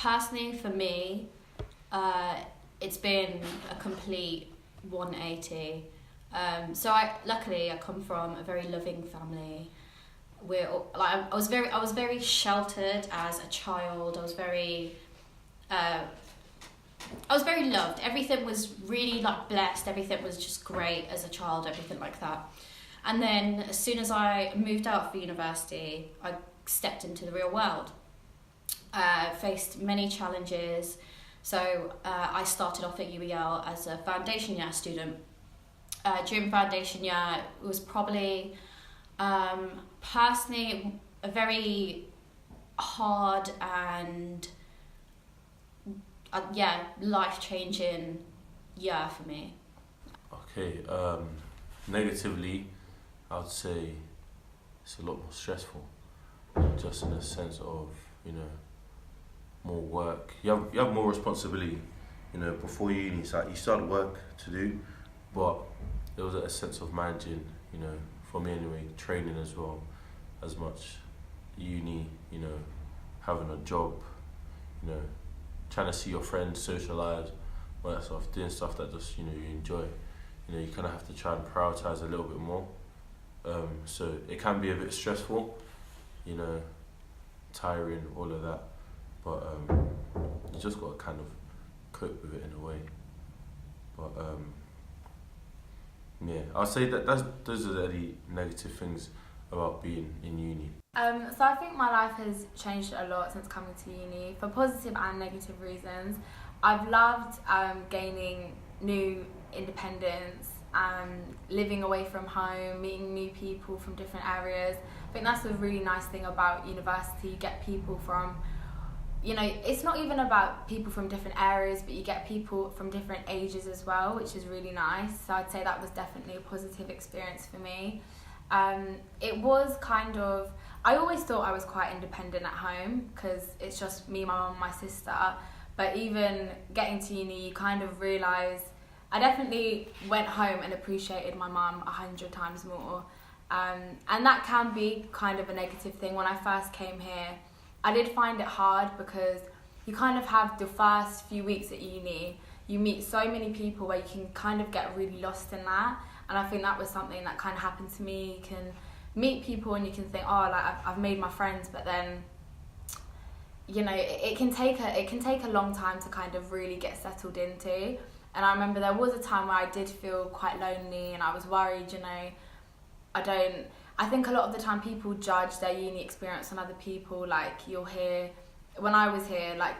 Personally, for me, it's been a complete 180. Luckily I come from a very loving family. I was very sheltered as a child. I was very loved. Everything was really like blessed. Everything was just great as a child. Everything like that. And then as soon as I moved out for university, I stepped into the real world. Faced many challenges. So I started off at UEL as a foundation year student. During foundation year, it was probably personally a very hard and life-changing year for me. Okay, negatively, I would say it's a lot more stressful, just in the sense of, more work. You have more responsibility, before uni. It's like you started work to do, but there was a sense of managing, for me anyway, training as well, as much uni, having a job, trying to see your friends, socialise, all that stuff, doing stuff that just, you enjoy. You kind of have to try and prioritise a little bit more. So it can be a bit stressful, tiring, all of that. But you just got to kind of cope with it in a way. But I'll say those are the only negative things about being in uni. So I think my life has changed a lot since coming to uni, for positive and negative reasons. I've loved gaining new independence, living away from home, meeting new people from different areas. I think that's a really nice thing about university. You get people from, it's not even about people from different areas, but you get people from different ages as well, which is really nice. So I'd say that was definitely a positive experience for me. It was kind of, I always thought I was quite independent at home because it's just me, my mum, and my sister. But even getting to uni, you kind of realise, I definitely went home and appreciated my mum 100 times more. And that can be kind of a negative thing. When I first came here, I did find it hard because you kind of have the first few weeks at uni, you meet so many people where you can kind of get really lost in that. And I think that was something that kind of happened to me. You can meet people and you can think, I've made my friends, but then, it can take a long time to kind of really get settled into. And I remember there was a time where I did feel quite lonely and I was worried, I think a lot of the time people judge their uni experience on other people. Like you'll hear, when I was here, like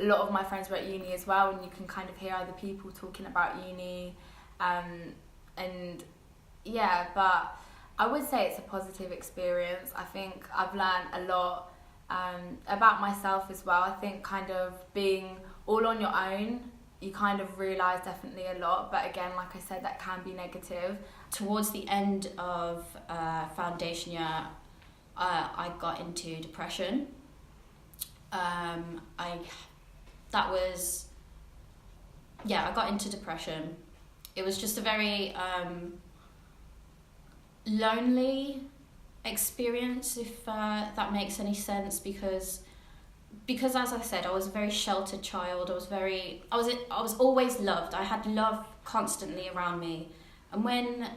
a lot of my friends were at uni as well, and you can kind of hear other people talking about uni. But I would say it's a positive experience. I think I've learned a lot about myself as well. I think kind of being all on your own, you kind of realise definitely a lot, but again, like I said, that can be negative. Towards the end of foundation year, I got into depression. I got into depression. It was just a very lonely experience, if that makes any sense, because as I said, I was a very sheltered child. I was always loved. I had love constantly around me. And when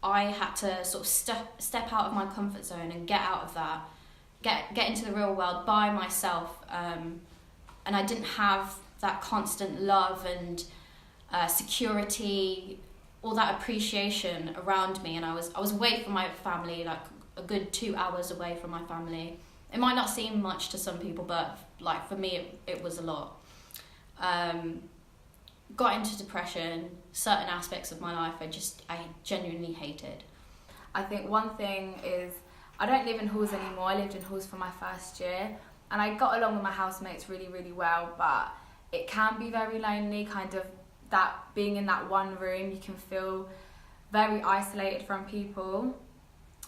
I had to sort of step out of my comfort zone and get out of that, get into the real world by myself, and I didn't have that constant love and security, all that appreciation around me, and I was away from my family, like a good 2 hours away from my family. It might not seem much to some people, but like for me, it was a lot. Got into depression. Certain aspects of my life I genuinely hated. I think one thing is, I don't live in halls anymore. I lived in halls for my first year, and I got along with my housemates really, really well, but it can be very lonely, kind of that being in that one room, you can feel very isolated from people.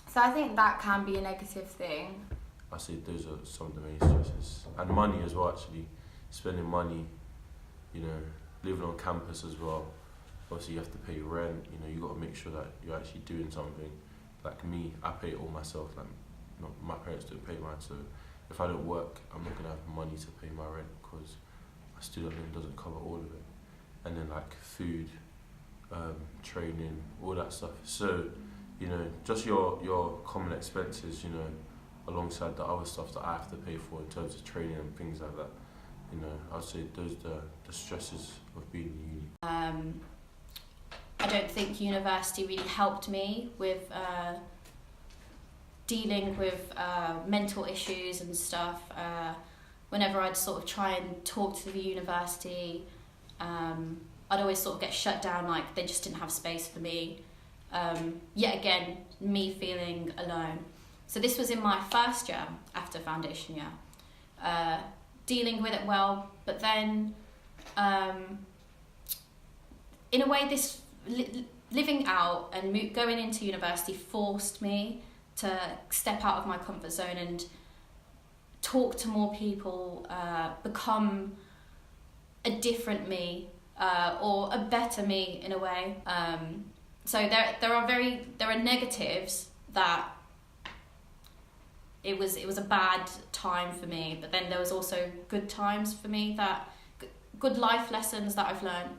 So I think that can be a negative thing. I say those are some of the main stresses. And money as well, actually. Spending money, living on campus as well. Obviously you have to pay rent, you got to make sure that you're actually doing something. Like me, I pay it all myself, like my parents don't pay mine, so if I don't work, I'm not gonna have money to pay my rent because my student loan doesn't cover all of it. And then like food, training, all that stuff. So, you know, just your common expenses, you know, alongside the other stuff that I have to pay for in terms of training and things like that. You know, I'd say those are the stresses of being in uni. I don't think university really helped me with dealing with mental issues and stuff. Whenever I'd sort of try and talk to the university, I'd always sort of get shut down, like they just didn't have space for me. Yet again, me feeling alone. So this was in my first year after foundation year. Dealing with it well, but then in a way this living out and going into university forced me to step out of my comfort zone and talk to more people, become a different me, or a better me in a way. So there are negatives that it was a bad time for me, but then there was also good times for me, that good life lessons that I've learned.